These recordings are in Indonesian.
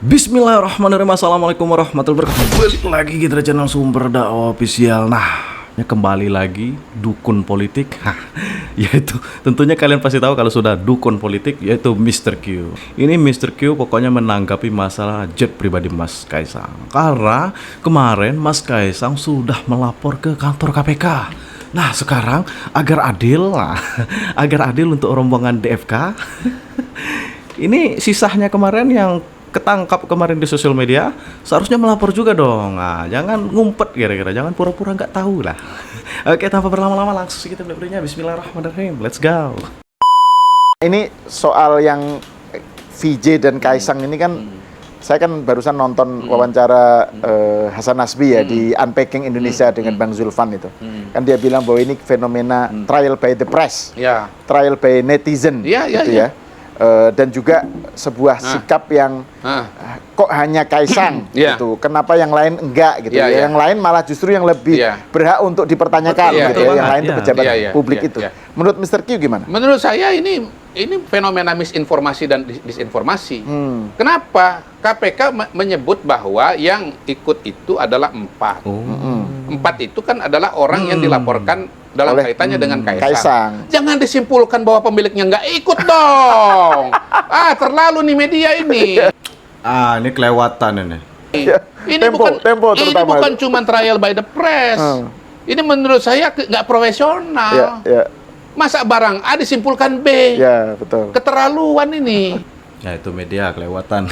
Bismillahirrahmanirrahim. Assalamualaikum warahmatullahi wabarakatuh. Balik lagi kita di channel Sumber Dakwah Official. Kembali lagi dukun politik. Yaitu tentunya kalian pasti tahu kalau sudah dukun politik, yaitu Mr. Q. Ini Mr. Q pokoknya menanggapi masalah jet pribadi Mas Kaisang. Karena kemarin Mas Kaisang sudah melapor ke kantor KPK. Nah sekarang agar adil untuk rombongan DFK. Ini sisanya kemarin yang ketangkap kemarin di sosial media, seharusnya melapor juga dong. Nah, jangan ngumpet kira-kira, jangan pura-pura nggak tahu lah. Oke, tanpa berlama-lama langsung kita beli-belinya. Bismillahirrahmanirrahim. Let's go. Ini soal yang VJ dan Kaisang ini kan, saya kan barusan nonton wawancara Hasan Nasbi ya di Unpacking Indonesia dengan Bang Zulfan itu. Kan dia bilang bahwa ini fenomena trial by the press, trial by netizen, gitu ya. Dan juga sebuah sikap yang kok hanya Kaisang gitu, kenapa yang lain enggak gitu ya. Yang lain malah justru yang lebih berhak untuk dipertanyakan gitu ya. Yang lain itu pejabat publik itu. Menurut Mr. Q gimana? Menurut saya ini fenomena misinformasi dan disinformasi. Kenapa? KPK menyebut bahwa yang ikut itu adalah 4. 4 itu kan adalah orang yang dilaporkan dalam kaitannya dengan Kaisang. Jangan disimpulkan bahwa pemiliknya nggak ikut dong. Terlalu nih media ini. Ini kelewatan ini. Ini bukan cuma trial by the press. Ini menurut saya nggak profesional. Masa barang A disimpulkan B. Ya, betul. Keterlaluan ini. Ya itu media kelewatan.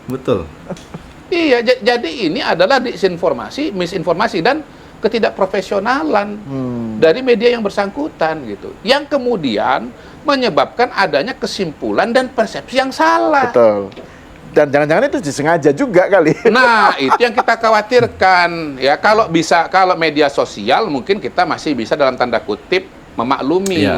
Betul. Iya, jadi ini adalah disinformasi, misinformasi dan ketidakprofesionalan dari media yang bersangkutan gitu. Yang kemudian menyebabkan adanya kesimpulan dan persepsi yang salah. Betul. Dan jangan-jangan itu disengaja juga kali. Nah, itu yang kita khawatirkan. Ya, kalau media sosial mungkin kita masih bisa dalam tanda kutip memaklumi.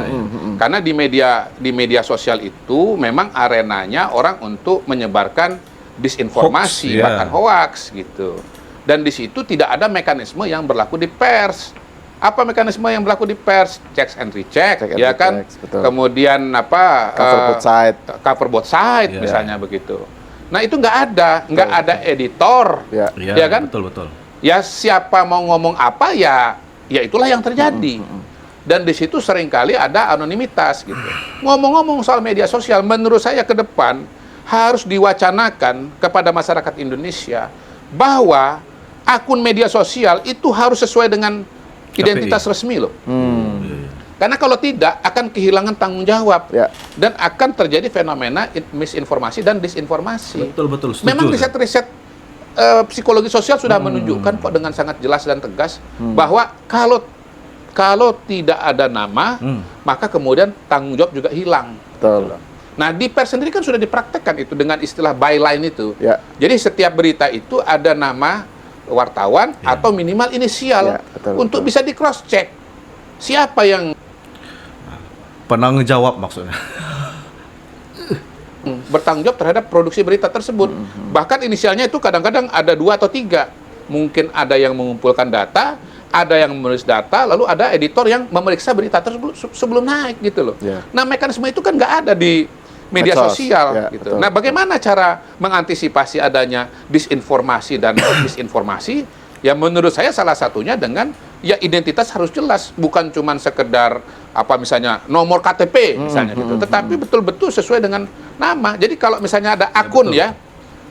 Karena di media sosial itu memang arenanya orang untuk menyebarkan disinformasi, bahkan hoaks gitu. Dan di situ tidak ada mekanisme yang berlaku di pers. Apa mekanisme yang berlaku di pers? Checks and recheck, ya kan? Kemudian cover both side, misalnya begitu. Nah itu nggak ada editor, ya kan? Betul. Ya siapa mau ngomong apa ya itulah yang terjadi. Dan di situ seringkali ada anonimitas gitu. Ngomong-ngomong soal media sosial, menurut saya ke depan harus diwacanakan kepada masyarakat Indonesia bahwa akun media sosial itu harus sesuai dengan identitas resmi loh. Karena kalau tidak akan kehilangan tanggung jawab dan akan terjadi fenomena misinformasi dan disinformasi. Betul. Setuju, memang riset-riset psikologi sosial sudah menunjukkan kok dengan sangat jelas dan tegas bahwa kalau tidak ada nama maka kemudian tanggung jawab juga hilang. Betul. Nah, di pers sendiri kan sudah dipraktekkan itu dengan istilah byline itu. Jadi setiap berita itu ada nama wartawan atau minimal inisial untuk bisa di cross check. Siapa yang penanggung jawab maksudnya? bertanggung jawab terhadap produksi berita tersebut. Bahkan inisialnya itu kadang-kadang ada 2 atau 3. Mungkin ada yang mengumpulkan data, ada yang menulis data, lalu ada editor yang memeriksa berita tersebut sebelum naik gitu loh. Nah, mekanisme itu kan nggak ada di media sosial gitu. Nah, bagaimana cara mengantisipasi adanya disinformasi dan disinformasi? Ya menurut saya salah satunya dengan identitas harus jelas, bukan cuma sekedar misalnya nomor KTP misalnya gitu, tetapi betul-betul sesuai dengan nama. Jadi kalau misalnya ada akun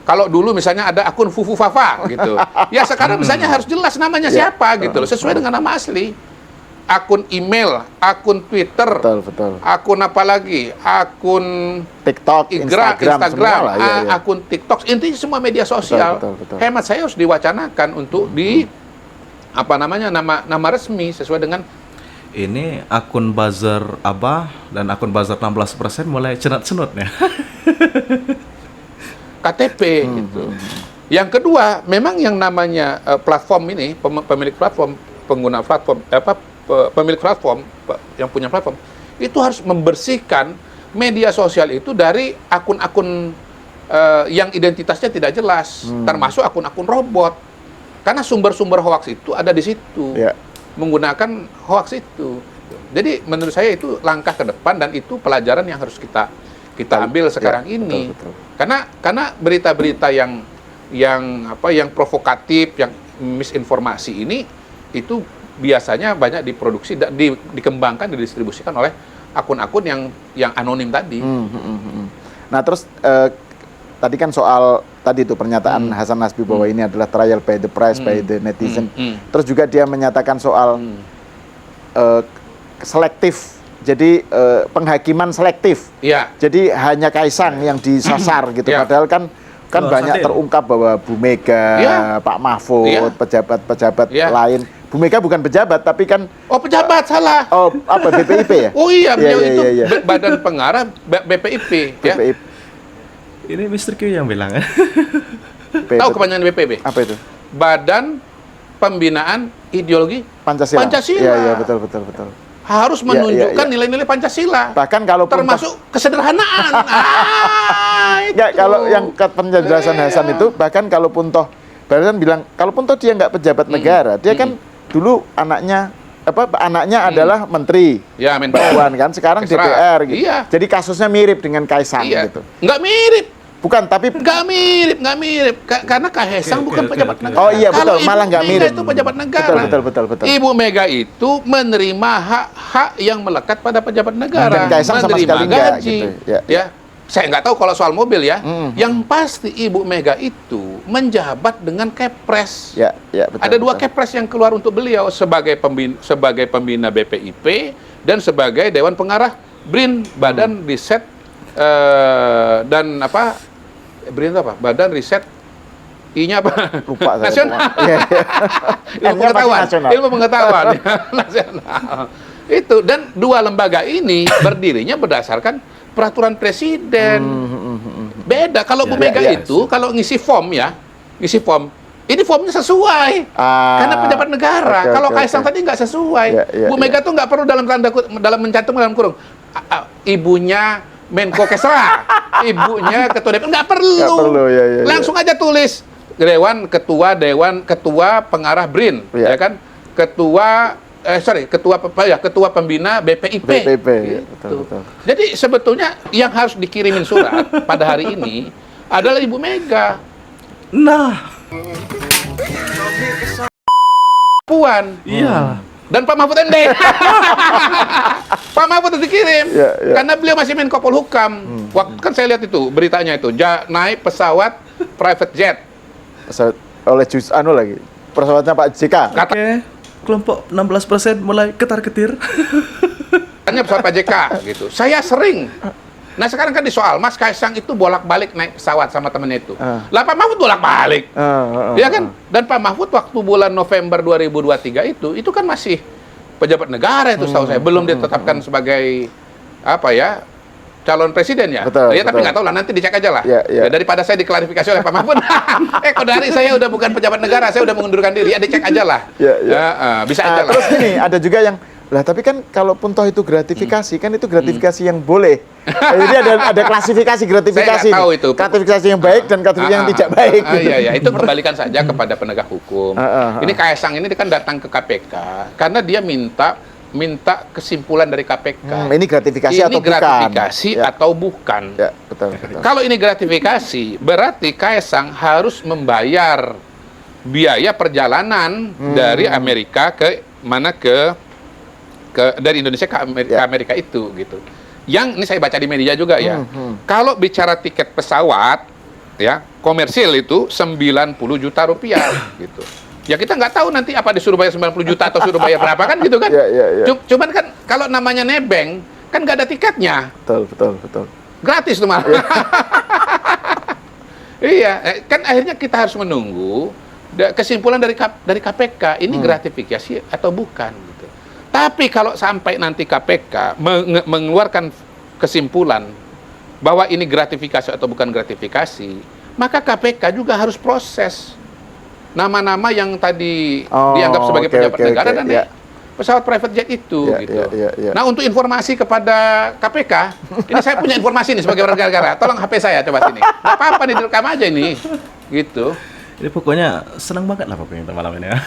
kalau dulu misalnya ada akun Fufu Fafa gitu, ya sekarang misalnya harus jelas namanya siapa gitu loh, sesuai dengan nama asli. Akun email, akun Twitter, akun apa lagi, akun TikTok, Instagram, akun TikTok, intinya semua media sosial. Hemat saya harus diwacanakan untuk nama resmi sesuai dengan ini akun buzzer Abah dan akun buzzer 16% mulai cenut-cenut ya. KTP gitu. Yang kedua, memang yang namanya platform ini, pemilik platform, pengguna platform, pemilik platform yang punya platform itu harus membersihkan media sosial itu dari akun-akun yang identitasnya tidak jelas, termasuk akun-akun robot. Karena sumber-sumber hoaks itu ada di situ, menggunakan hoaks itu. Jadi menurut saya itu langkah ke depan dan itu pelajaran yang harus kita kita ambil sekarang Ya, ini. betul. Karena berita-berita yang provokatif, yang misinformasi ini itu biasanya banyak diproduksi, dikembangkan, didistribusikan oleh akun-akun yang anonim tadi. Nah terus tadi kan soal tadi itu pernyataan Hasan Nasbi bahwa ini adalah trial by the price by the netizen. Terus juga dia menyatakan soal selektif. Jadi penghakiman selektif. Iya. Jadi hanya Kaisang yang disasar gitu. Ya. Padahal kan banyak Sandil. terungkap bahwa Bu Mega, Ya. Pak Mahfud, Ya. pejabat-pejabat Ya. lain. Bu Mega bukan pejabat tapi kan Oh, pejabat salah. apa BPIP ya? Oh iya, beliau Iya, itu iya, iya. badan pengarah BPIP, ya. BPIP. Ini Mr. Q yang bilang. Tahu kepanjangan BPIP? Apa itu? Badan Pembinaan Ideologi Pancasila. Pancasila. Iya, iya, betul. Harus Iya, menunjukkan iya. nilai-nilai Pancasila. Bahkan kalau termasuk kesederhanaan. Itu. Ya, kalau yang penjelasan Hasan itu bahkan kalaupun toh Hasan bilang kalaupun toh dia nggak pejabat negara, dia kan dulu anaknya adalah menteri. Ya, Menko. Mbak Puan kan sekarang Ekstra. DPR gitu. Iya. Jadi kasusnya mirip dengan Kaisang Iya. gitu. Nggak mirip. Bukan, tapi Nggak mirip. Karena Kaisang bukan pejabat negara. Oh iya, betul. Kalau Ibu Malah nggak Mega mirip. itu pejabat negara. Betul. Ibu Mega itu menerima hak-hak yang melekat pada pejabat negara. Dan Kaisang sama menerima sekali nggak, gaji. gitu. Ya. Saya nggak tahu kalau soal mobil ya. Yang pasti Ibu Mega itu menjabat dengan kepres. Ya, betul. Ada dua betul. kepres yang keluar untuk beliau sebagai pembina BPIP dan sebagai Dewan Pengarah BRIN, Badan Riset dan apa? BRIN itu apa? Badan Riset I-nya apa? Lupa saya. Nasional. Iya. Ilmu N-nya pasti pengetahuan. nasional. Ilmu pengetahuan nasional. Itu, dan dua lembaga ini berdirinya berdasarkan peraturan presiden. Beda kalau Bu Ya, Mega ya. itu kalau ngisi form, ini formnya sesuai. Karena pejabat negara. Oke, Kalau oke, Kaisang oke. tadi nggak sesuai. Ya, Bu Mega tuh nggak perlu dalam mencantum dalam kurung. Ibunya Menko Kesra, ibunya Ketua DPR, nggak perlu. Nggak perlu, ya. Langsung aja tulis Ketua Pengarah BRIN, Ya. ya kan? Ketua Pembina BPIP. BPIP, ya, Gitu. betul. Jadi sebetulnya yang harus dikirimin surat pada hari ini adalah Ibu Mega. Nah, Puan. iya. Dan Pak Mahfud MD. Pak Mahfud itu dikirim. Ya. Karena beliau masih Menko Polhukam. Waktu kan saya lihat itu beritanya itu, naik pesawat private jet. Oleh lagi. Pesawatnya Pak JK. Oke. Kelompok 16% mulai ketar-ketir. Katanya pesawat Pak JK gitu. Saya sering. Nah sekarang kan disoal, Mas Kaisang itu bolak-balik naik pesawat sama temennya itu. Lah Pak Mahfud bolak-balik. Ya kan? Dan Pak Mahfud waktu bulan November 2023 itu kan masih pejabat negara itu setahu saya. Belum ditetapkan sebagai calon presiden ya. Betul, Ya tapi betul. nggak tahu lah, nanti dicek aja lah. Ya. Ya, daripada saya diklarifikasi oleh Pak Mahfud. Kodari saya udah bukan pejabat negara, saya udah mengundurkan diri. Ya dicek aja lah. Ya. Bisa aja lah. Terus gini, ada juga yang tapi kan kalaupun toh itu gratifikasi, kan itu gratifikasi yang boleh. Jadi ada klasifikasi gratifikasi. Saya nggak tahu itu. Gratifikasi yang baik dan gratifikasi yang tidak baik. Iya, itu kembalikan saja kepada penegak hukum. Ini Kaisang ini kan datang ke KPK karena dia minta kesimpulan dari KPK. Ini gratifikasi Ini atau bukan? gratifikasi Ya. atau bukan? Ya, betul. Kalau ini gratifikasi, berarti Kaisang harus membayar biaya perjalanan dari Amerika dari Indonesia ke Amerika itu gitu. Yang ini saya baca di media juga ya. Kalau bicara tiket pesawat ya, komersil itu 90 juta rupiah gitu. Ya kita nggak tahu nanti apa disuruh bayar 90 juta atau suruh bayar berapa kan gitu kan. Ya. Cuman kan kalau namanya nebeng kan nggak ada tiketnya. Betul. Gratis tuh malah. Iya, kan akhirnya kita harus menunggu kesimpulan dari KPK ini gratifikasi atau bukan gitu. Tapi kalau sampai nanti KPK mengeluarkan kesimpulan bahwa ini gratifikasi atau bukan gratifikasi, maka KPK juga harus proses nama-nama yang tadi dianggap sebagai pejabat negara dan naik pesawat private jet itu gitu. Ya. Nah, untuk informasi kepada KPK, ini saya punya informasi nih sebagai warga negara. Tolong HP saya coba sini. Nggak apa-apa nih, direkam aja ini. Gitu. Ini pokoknya senang banget lah pokoknya malam ini ya.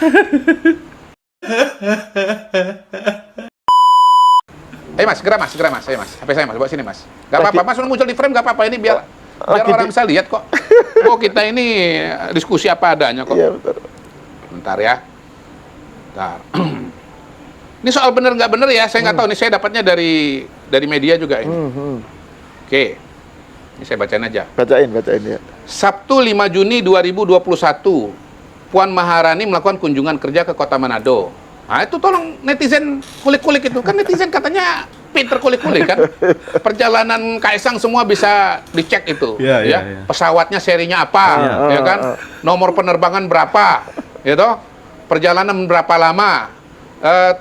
Ayo mas, segera mas, ayo mas. HP saya mas, bawa sini mas. Gak apa-apa, mas udah muncul di frame gak apa-apa, ini biar orang bisa lihat kok. Oh kita ini diskusi apa adanya kok. Iya betul. Bentar ya. Bentar. Ini soal bener nggak bener ya, saya nggak tahu nih, saya dapatnya dari media juga ini. Oke, ini saya bacain aja. Bacain ya. Sabtu 5 Juni 2021, Puan Maharani melakukan kunjungan kerja ke Kota Manado. Nah itu tolong netizen kulik-kulik itu, kan netizen katanya pinter kulik-kulik kan. Perjalanan Kaisang semua bisa dicek itu, Iya, ya. iya, iya. Pesawatnya serinya apa, ya kan? Nomor penerbangan berapa, gitu. Perjalanan berapa lama,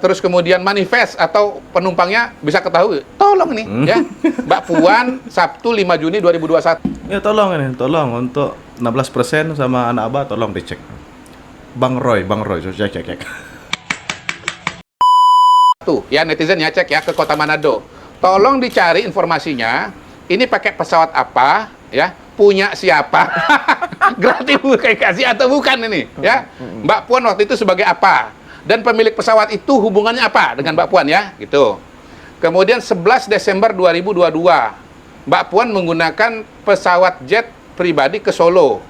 terus kemudian manifest atau penumpangnya bisa ketahui. Tolong nih, ya. Mbak Puan, Sabtu 5 Juni 2021. Ya tolong untuk 16% sama anak abah tolong dicek. Bang Roy, so cek. Tuh, ya netizen ya cek ya ke Kota Manado. Tolong dicari informasinya. Ini pakai pesawat apa, ya? Punya siapa? Gratis kasih atau bukan ini, ya? Mbak Puan waktu itu sebagai apa? Dan pemilik pesawat itu hubungannya apa dengan Mbak Puan ya? Gitu. Kemudian 11 Desember 2022, Mbak Puan menggunakan pesawat jet pribadi ke Solo.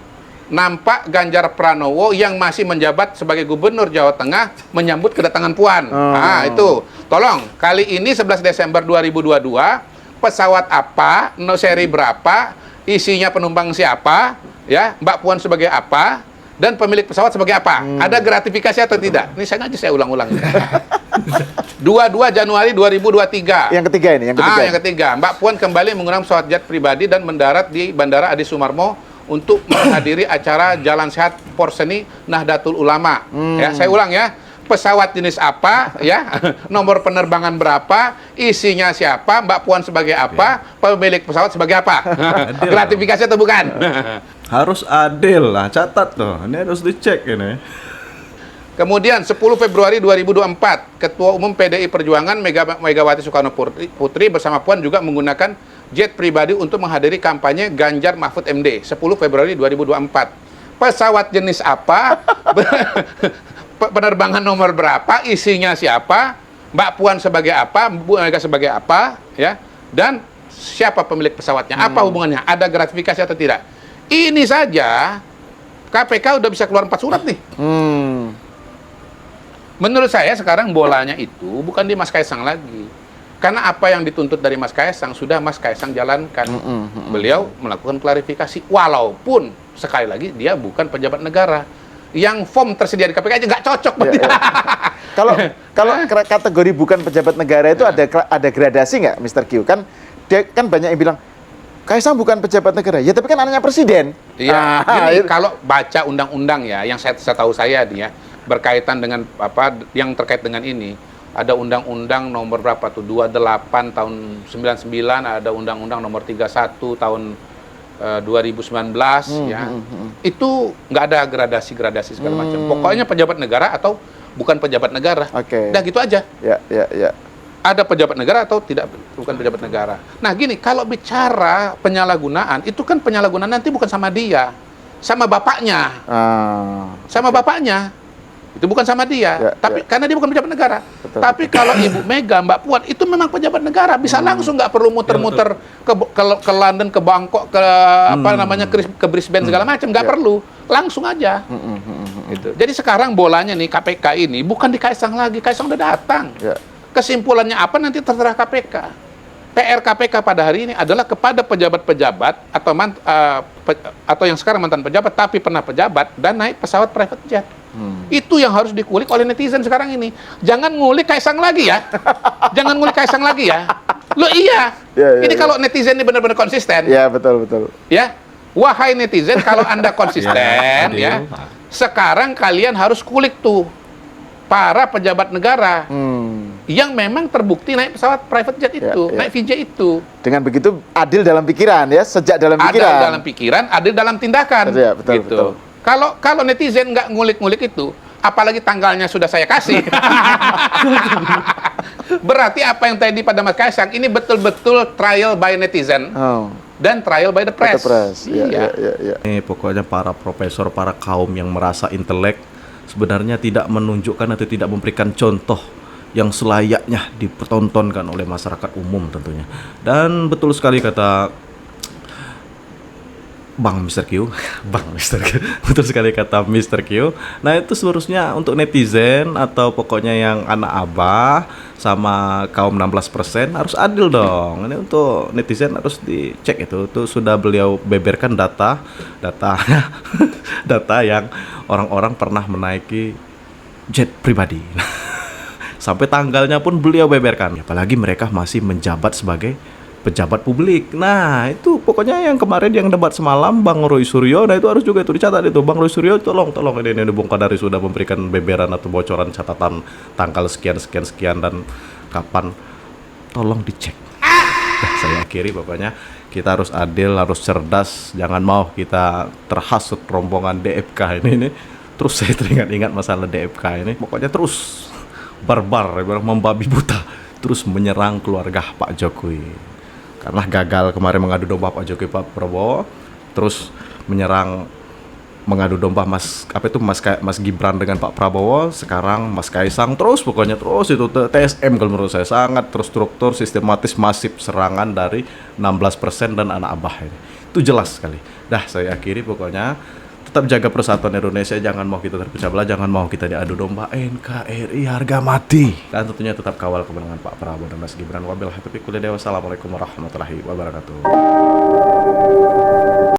Nampak Ganjar Pranowo yang masih menjabat sebagai Gubernur Jawa Tengah menyambut kedatangan Puan. Nah, itu. Tolong, kali ini 11 Desember 2022, pesawat apa, seri berapa, isinya penumpang siapa, ya, Mbak Puan sebagai apa, dan pemilik pesawat sebagai apa? Ada gratifikasi atau tidak? Ini saya ulang-ulang. 22 Januari 2023. Yang ketiga ini, yang ketiga. Mbak Puan kembali menggunakan pesawat jet pribadi dan mendarat di Bandara Adi Sumarmo untuk menghadiri acara Jalan Sehat Porseni Nahdlatul Ulama. Ya, saya ulang ya. Pesawat jenis apa, ya, nomor penerbangan berapa, isinya siapa, Mbak Puan sebagai apa, pemilik pesawat sebagai apa. Gratifikasi atau bukan? Harus adil lah, catat tuh. Ini harus dicek ini. Kemudian 10 Februari 2024, Ketua Umum PDI Perjuangan Megawati Soekarno Putri bersama Puan juga menggunakan jet pribadi untuk menghadiri kampanye Ganjar Mahfud MD 10 Februari 2024. Pesawat jenis apa? Penerbangan nomor berapa? Isinya siapa? Mbak Puan sebagai apa? Bu Mega sebagai apa? Ya. Dan siapa pemilik pesawatnya? Apa hubungannya? Ada gratifikasi atau tidak? Ini saja KPK udah bisa keluar 4 surat nih. Menurut saya sekarang bolanya itu bukan di Mas Kaisang lagi. Karena apa yang dituntut dari Mas Kaisang sudah Mas Kaisang jalankan. Beliau melakukan klarifikasi walaupun sekali lagi dia bukan pejabat negara. Yang form tersedia di KPK aja nggak cocok. Kalau kategori bukan pejabat negara itu ada gradasi nggak, Mr. Q? Kan banyak yang bilang Kaisang bukan pejabat negara. Ya tapi kan anaknya presiden. Iya. Gini, kalau baca undang-undang ya, yang saya tahu saya nih ya, berkaitan dengan apa yang terkait dengan ini. Ada undang-undang nomor berapa tuh? 28 tahun 99, ada undang-undang nomor 31 tahun 2019 ya. Itu nggak ada gradasi segala macam. Pokoknya pejabat negara atau bukan pejabat negara. Udah gitu aja. Ya. Ada pejabat negara atau tidak bukan pejabat negara. Nah, gini, kalau bicara penyalahgunaan, itu kan penyalahgunaan nanti bukan sama dia, sama bapaknya. Sama bapaknya. Itu bukan sama dia, tapi karena dia bukan pejabat negara. Betul. Tapi kalau Ibu Mega, Mbak Puan itu memang pejabat negara, bisa langsung, nggak perlu muter-muter ke London, ke Bangkok, ke apa namanya ke Brisbane segala macam, nggak perlu, langsung aja. Gitu. Jadi sekarang bolanya nih KPK ini bukan di Kaisang lagi, Kaisang udah datang. Kesimpulannya apa nanti terserah KPK. PR KPK pada hari ini adalah kepada pejabat-pejabat atau yang sekarang mantan pejabat tapi pernah pejabat dan naik pesawat private jet. Itu yang harus dikulik oleh netizen sekarang ini. Jangan ngulik Kaisang lagi ya. Jangan ngulik Kaisang lagi ya. Loh iya. Ini kalau netizen ini benar-benar konsisten. Ya, betul. Ya. Wahai netizen, kalau Anda konsisten ya, sekarang kalian harus kulik tuh para pejabat negara yang memang terbukti naik pesawat private jet itu, naik VJ itu. Dengan begitu adil dalam pikiran ya, sejak dalam pikiran. Adil dalam pikiran, adil dalam tindakan. Betul. Kalau netizen nggak ngulik-ngulik itu, apalagi tanggalnya sudah saya kasih. Berarti apa yang tadi pada Mas Kaisang ini betul-betul trial by netizen dan trial by the press. Iya. Ini pokoknya para profesor, para kaum yang merasa intelek sebenarnya tidak menunjukkan atau tidak memberikan contoh yang selayaknya dipertontonkan oleh masyarakat umum tentunya. Dan betul sekali kata Bang Mr. Q, Bang Mr. Q, betul sekali kata Mr. Q. Nah itu seharusnya untuk netizen atau pokoknya yang anak abah sama kaum 16% harus adil dong. Ini untuk netizen harus dicek itu sudah beliau beberkan data data yang orang-orang pernah menaiki jet pribadi. Sampai tanggalnya pun beliau beberkan. Apalagi mereka masih menjabat sebagai pejabat publik. Nah, itu pokoknya yang kemarin yang debat semalam Bang Roy Suryo, nah itu harus juga itu dicatat itu. Bang Roy Suryo tolong ini Bung Kadari sudah memberikan beberan atau bocoran catatan tanggal sekian dan kapan. Tolong dicek. Nah, saya akhiri pokoknya kita harus adil, harus cerdas, jangan mau kita terhasut rombongan DFK ini. Terus saya teringat-ingat masalah DFK ini. Pokoknya terus barbar, membabi buta, terus menyerang keluarga Pak Jokowi. Karena gagal kemarin mengadu domba Pak Jokowi Pak Prabowo, terus mengadu domba Mas Gibran dengan Pak Prabowo, sekarang Mas Kaisang terus itu TSM kalau menurut saya sangat terstruktur, sistematis, masif serangan dari 16% dan anak abah ini. Itu jelas sekali. Dah saya akhiri pokoknya. Tetap jaga persatuan Indonesia, jangan mau kita terpecah belah, jangan mau kita diadu domba. NKRI harga mati. Dan tentunya tetap kawal kemenangan Pak Prabowo dan Mas Gibran. Wabillahi taufiq wal hidayah. Wassalamualaikum warahmatullahi wabarakatuh.